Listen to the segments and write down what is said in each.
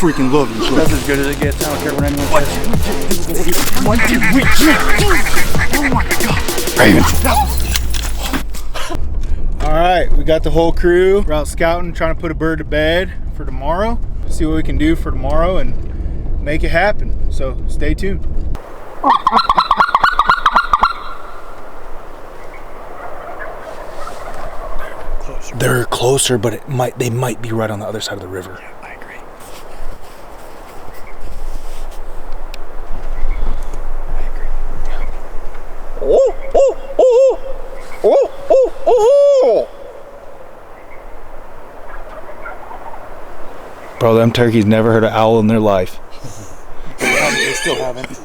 freaking love you, bro. That's as good as it gets. I don't care what anyone says. 1, 2, 3, 4. Oh my God. Raven. All right, we got the whole crew. We're out scouting, trying to put a bird to bed for tomorrow. See what we can do for tomorrow and make it happen. So stay tuned. They're closer, but they might be right on the other side of the river. Yeah, I agree. Oh, oh, oh, oh, oh, oh. Bro, them turkeys never heard an owl in their life. They still haven't.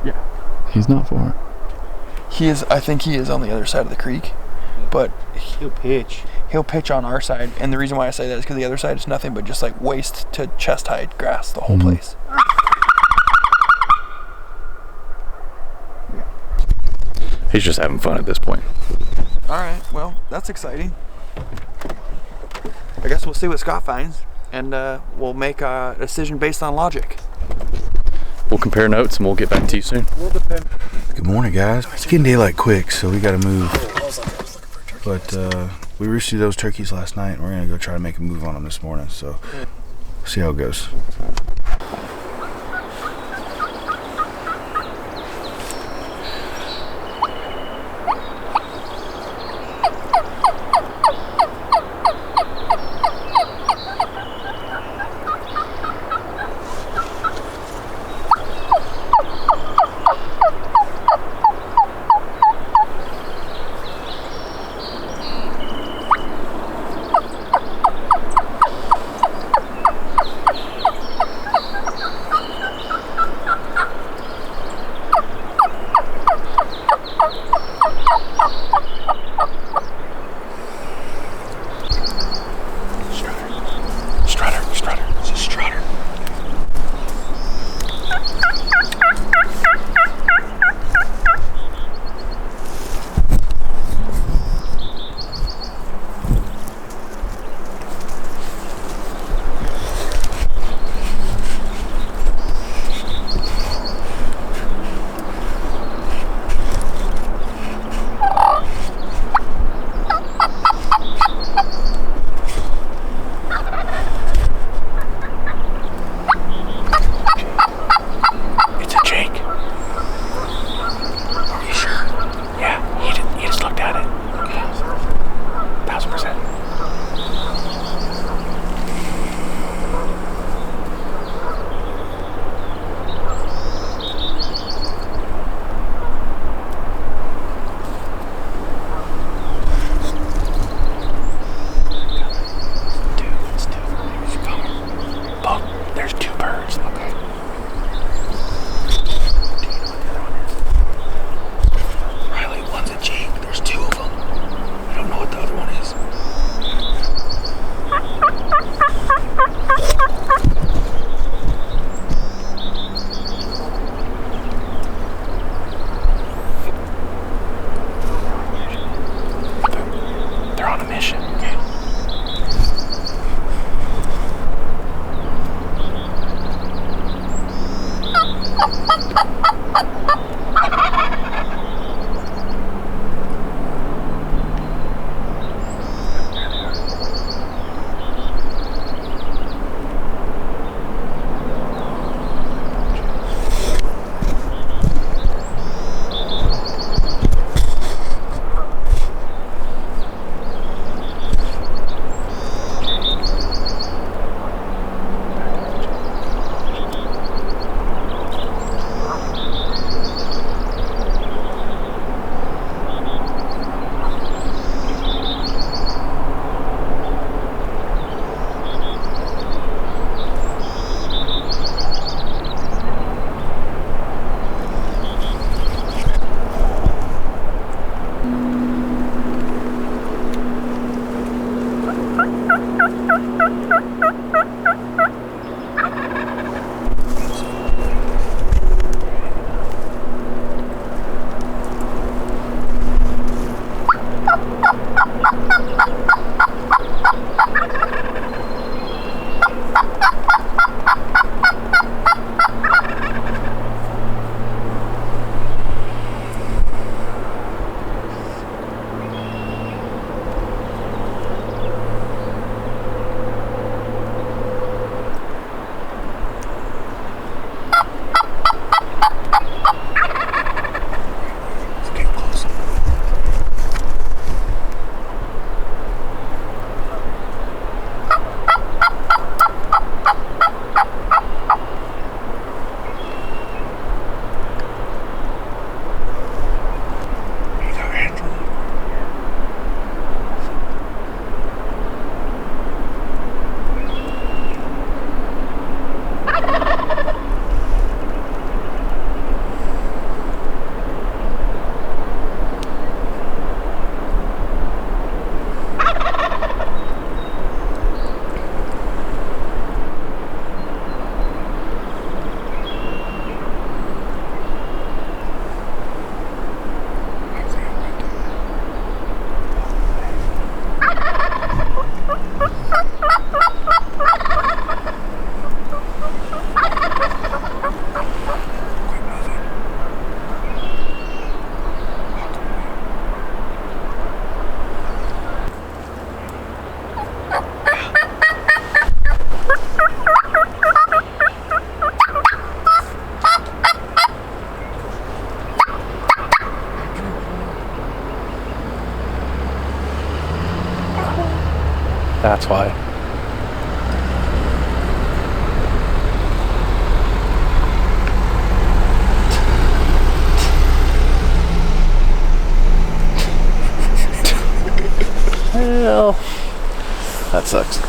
Yeah. He's not far. He is. I think he is on the other side of the creek, but He'll pitch. he'll pitch on our side. And the reason why I say that is because the other side is nothing but just like waist to chest height grass, the whole place. He's just having fun at this point. All right. Well, that's exciting. I guess we'll see what Scott finds, and we'll make a decision based on logic. We'll compare notes and we'll get back to you soon. Good morning, guys. It's getting daylight quick, so we gotta move. But we roosted those turkeys last night, and we're gonna go try to make a move on them this morning. So see how it goes. That's why. Hell, that sucks.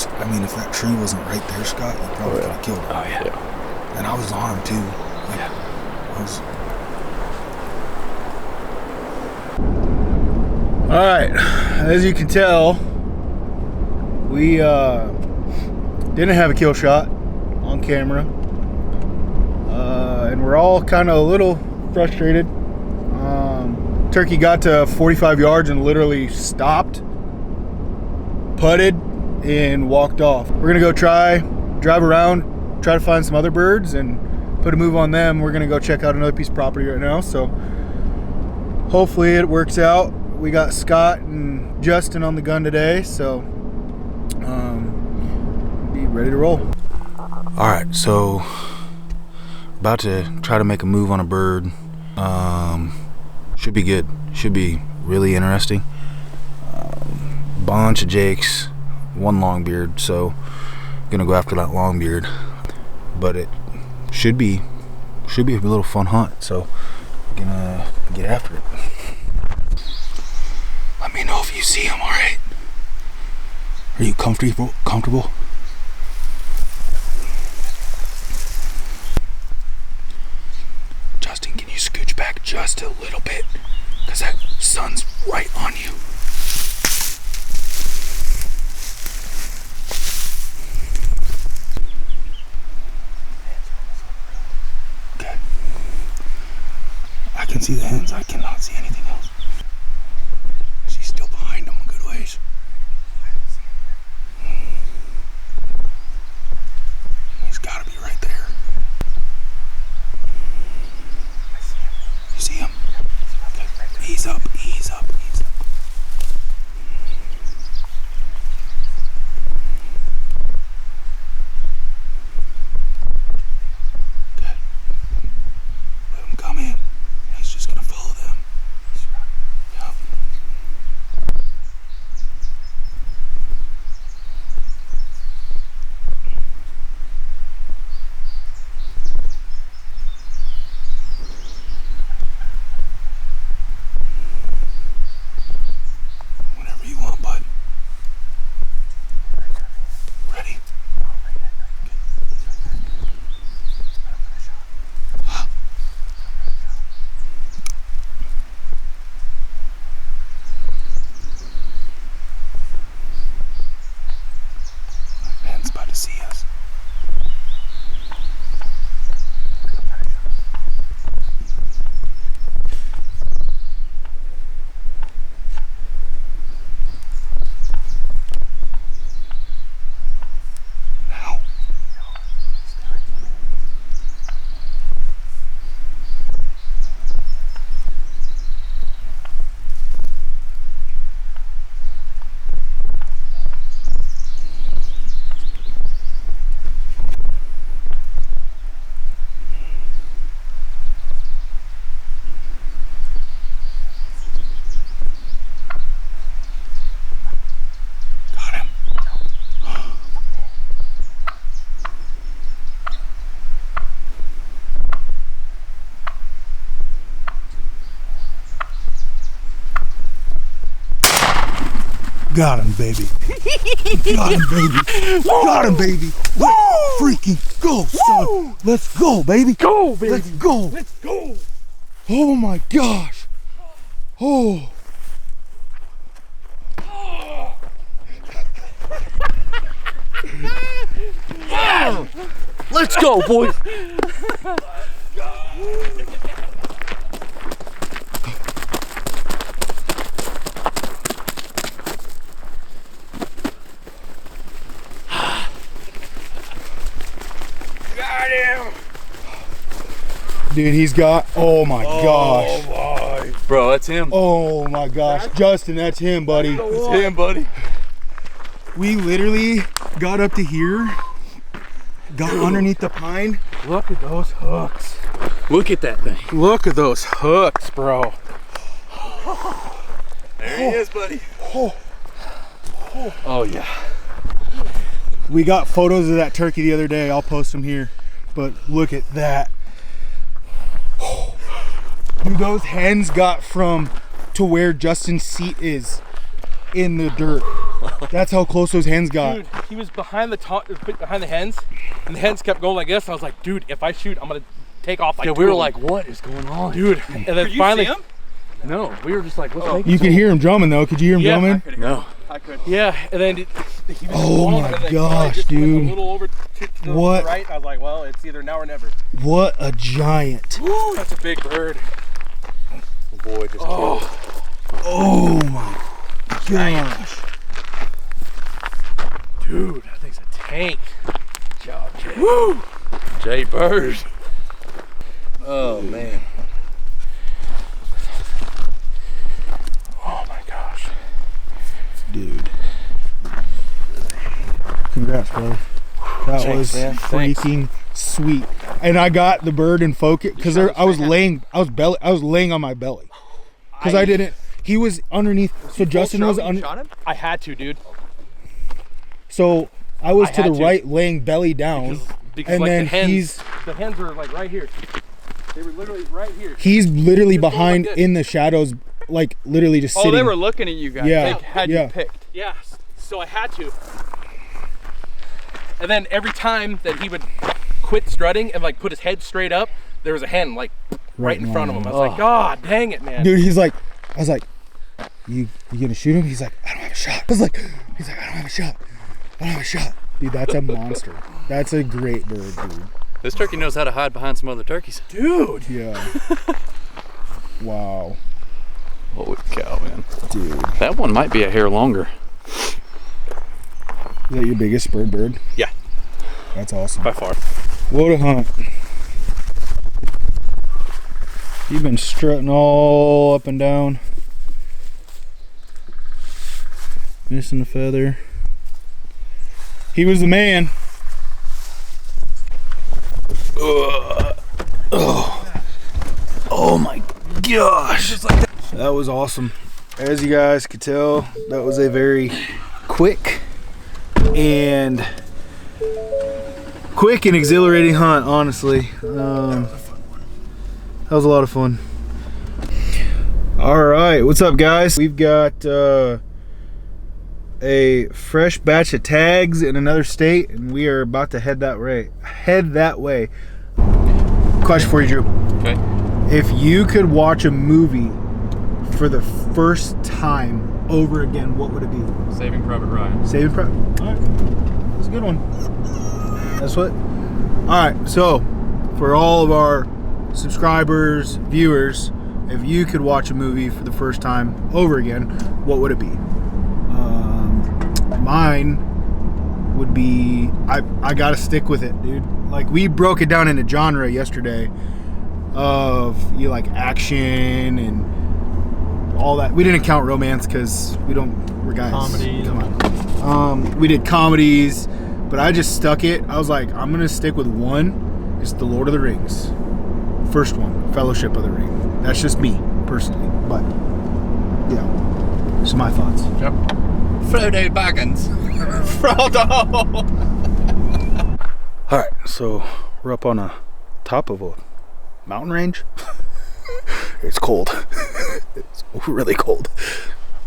I mean, if that tree wasn't right there, Scott, you probably could have killed him. Oh yeah. And I was on him too. Like, Yeah. I was. All right, as you can tell, we didn't have a kill shot on camera, and we're all kind of a little frustrated. Turkey got to 45 yards and literally stopped, putted, and walked off. We're gonna go drive around, try to find some other birds and put a move on them. We're gonna go check out another piece of property right now, so hopefully it works out. We got Scott and Justin on the gun today, so be ready to roll. All right, so about to try to make a move on a bird. Should be good. Should be really interesting. Bunch of jakes, one longbeard, so gonna go after that longbeard. But it should be a little fun hunt. So gonna get after it. Let me know if you see him. All right. Are you comfortable? Justin, can you scooch back just a little bit? Because that sun's right on you. Okay. I can see the hens. I cannot see anything else. She's still behind him a good ways. He's got to be right there. You see him? Okay. Ease up, ease up, ease up. Good. Let him come in. He's just gonna follow them. Yep. Whenever you want, bud. Ready? Ben's about to see us. Now. Got him. Got him, baby. Got him, baby. Got him, baby. Let's freaking go, son. Let's go, baby. Go, baby. Let's go. Let's go. Oh my gosh. Oh. Let's go, boys. Dude, he's got, oh my gosh. Bro, that's him. Oh my gosh. Justin, that's him, buddy. That's him, buddy. We literally got up to here, got underneath the pine. Look at those hooks. Look at that thing. Look at those hooks, bro. There he is, buddy. Oh. Oh yeah. We got photos of that turkey the other day. I'll post them here. But look at that. Dude, those hens got from to where Justin's seat is in the dirt. That's how close those hens got. Dude, he was behind the hens, and the hens kept going like this. And I was like, dude, if I shoot, I'm gonna take off. Like, yeah, we were like, what is going on, dude? And then finally, see him? No, we were just like, let's take. You could hear him drumming though. Could you hear him drumming? No, I could. Yeah, and then he was oh my gosh, dude! A little over to the right. I was like, well, it's either now or never. What a giant! Woo, that's a big bird. Oh boy, just killed. Oh my gosh! Dude, that thing's a tank. Good job, Jay. Woo! Jay Bird. Oh man. Oh my gosh. Dude. Congrats, bro. That was freaking sweet. And I got the bird in focus because I was laying on my belly. Because I didn't. He was underneath. So Justin was under. I had to, dude. So I was to the right, laying belly down, because and like then the hens were like right here. They were literally right here. He's literally behind in the shadows, like literally just sitting. Oh, they were looking at you guys. Yeah, They had you picked. Yeah, so I had to. And then every time that he would quit strutting and like put his head straight up, there was a hen like right in front of him. I was like, God dang it, man. Dude, I was like, you gonna shoot him? He's like, I don't have a shot. He's like, I don't have a shot. I don't have a shot. Dude, that's a monster. That's a great bird, dude. This turkey knows how to hide behind some other turkeys. Dude. Yeah. Wow. Holy cow, man. Dude. That one might be a hair longer. Is that your biggest spurred bird? Yeah. That's awesome. By far. What a hunt. You've been strutting all up and down. Missing the feather. He was the man. Oh my gosh. That was awesome. As you guys could tell, that was a very quick and exhilarating hunt, honestly. That was a lot of fun. All right, what's up, guys? We've got a fresh batch of tags in another state, and we are about to head that way. Question for you, Drew. Okay. If you could watch a movie for the first time over again, what would it be? Saving Private Ryan. Saving Private. All right, that's a good one. That's what. All right, so for all of our subscribers, viewers, if you could watch a movie for the first time over again, what would it be? Mine would be, I gotta stick with it, dude. Like, we broke it down into genre yesterday of like action and all that. We didn't count romance because we're guys. Comedy. Come on. We did comedies, but I just stuck it. I was like, I'm gonna stick with one. It's The Lord of the Rings. First one, Fellowship of the Ring. That's just me personally, but yeah, these are my thoughts. Yep. Frodo Baggins. Frodo. All right, so we're up on a top of a mountain range. It's cold. It's really cold,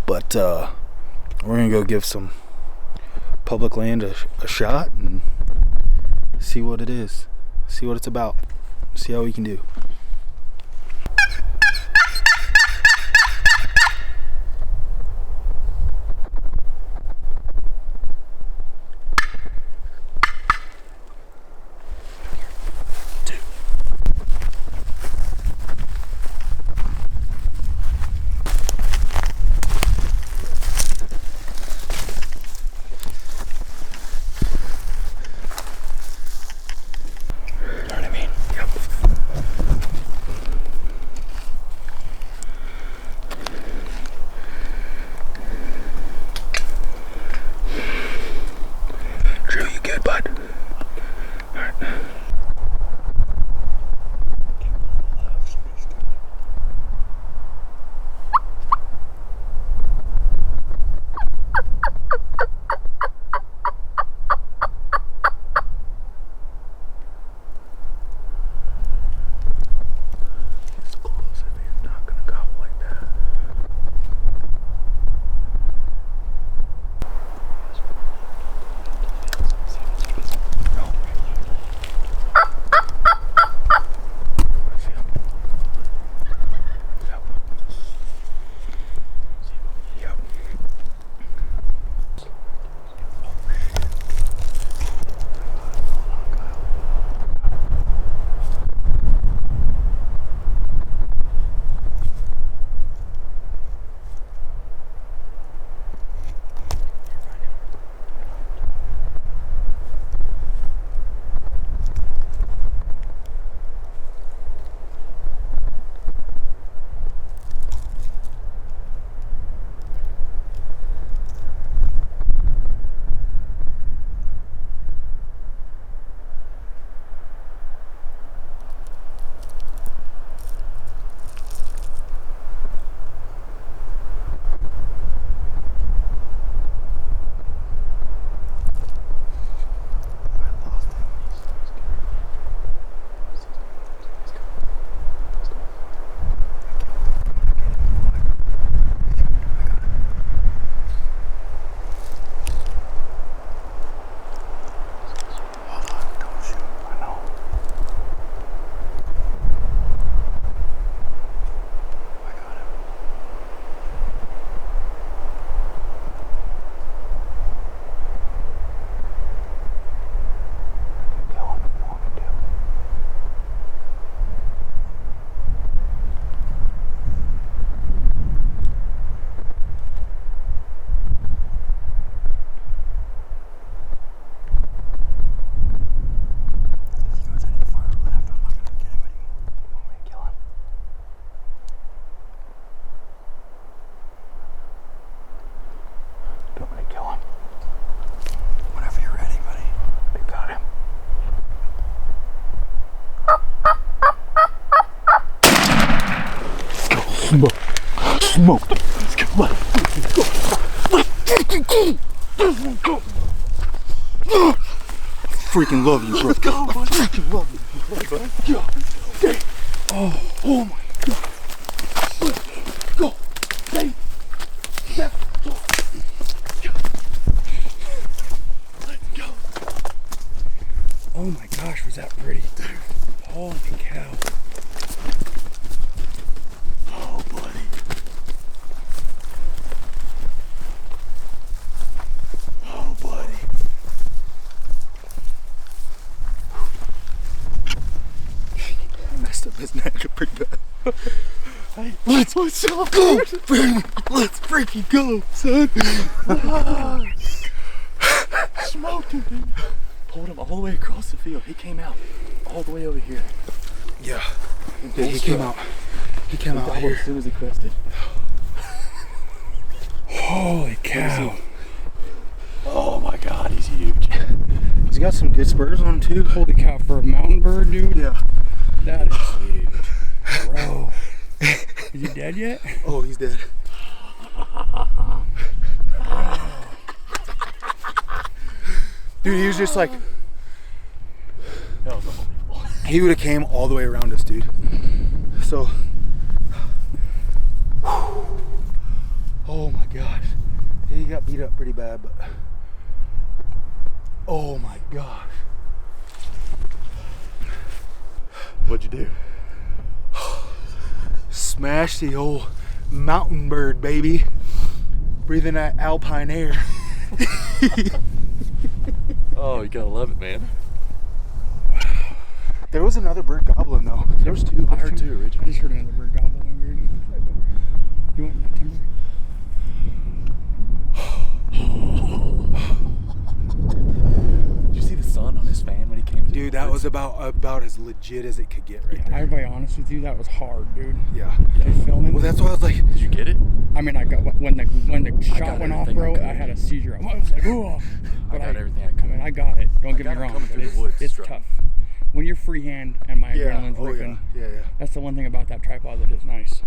but we're gonna go give some public land a shot and see what it is, see what it's about, see how we can do. Freaking love you, bro. Go, I freaking love you, bro. Go. Okay. Oh my God. Let's go. Stay. Let's go. Let's go. Oh my gosh, was that pretty? Dude. Holy cow. Oh, buddy. Oh, buddy. I messed up his neck pretty bad. Hey, let's go. Let's freaking go, son. Smoked him, dude. Pulled him all the way across the field. He came out all the way over here. Yeah. Dude, he came out. He came out here as soon as he crested. Holy cow. Oh my God, he's huge. He's got some good spurs on him too. Holy cow, for a mountain bird, dude. Yeah. That is huge. Bro. Is he dead yet? Oh, he's dead. Dude, he was just like, That was unbelievable. he would have came all the way around us, dude. So, oh my gosh. He got beat up pretty bad, but oh my gosh. What'd you do? Smash the old mountain bird, baby. Breathing that alpine air. Oh, you gotta love it, man. There was another bird gobbling though. There was two. I heard two I originally. just heard another bird gobble when we were doing this right over. You want that timber? Did you see the sun on his fan when he came to? Dude, that was about as legit as it could get right I'll there. be honest with you, that was hard, dude. Yeah. They filming. Well, that's why I was like, Did you get it? I mean, I got when the shot got went off, everything bro. I could. I had a seizure. I was like, oh. I got everything I I could. mean, I got it. Don't get got me it wrong, coming but through the woods, it's struggling. tough. When you're freehand and my yeah, adrenaline's oh ripping, yeah. that's the one thing about that tripod that is nice.